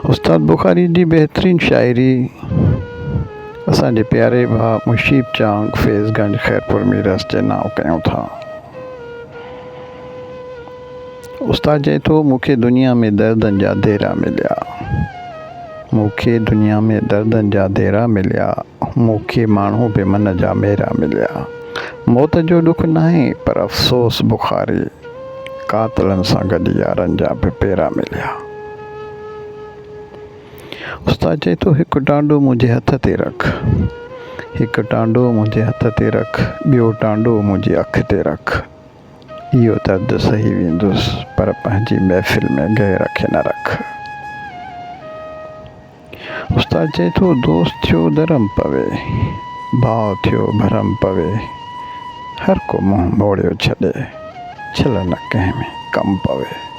उस्ताद बुखारी जी बेहतरीन शायरी असांजे प्यारे भाउ मुशीब चांग फैज़गंज खैरपुर मीरस जे नाव कयूं था। उस्ताद चए थो, मूंखे दुनिया में दर्दनि जा देरा मिलिया, मूंखे दुनिया में दर्दनि जा देरा मिलिया, मूंखे माण्हू बि मन जा मेरा मिलिया। मौत जो ॾुख नाहे पर अफ़सोस बुखारी, कातिलनि सां गॾु यारनि जा बि पेरा मिलिया। उस्ताद चए थो, हिकु टांडो मुंहिंजे हथ ते रख, हिकु टांडो मुंहिंजे हथ ते रख, ॿियो टांडो मुंहिंजी अखि ते रख। इहो दर्द सही वेंदुसि पर पंहिंजी महफ़िल में गए रखे न रख। उस्ताद चए थो, दोस्त थियो धर्म पवे, भाउ थियो भरम पवे, हर को मुंहुं मोड़ियो छॾे, छिल न कंहिं में कम पवे।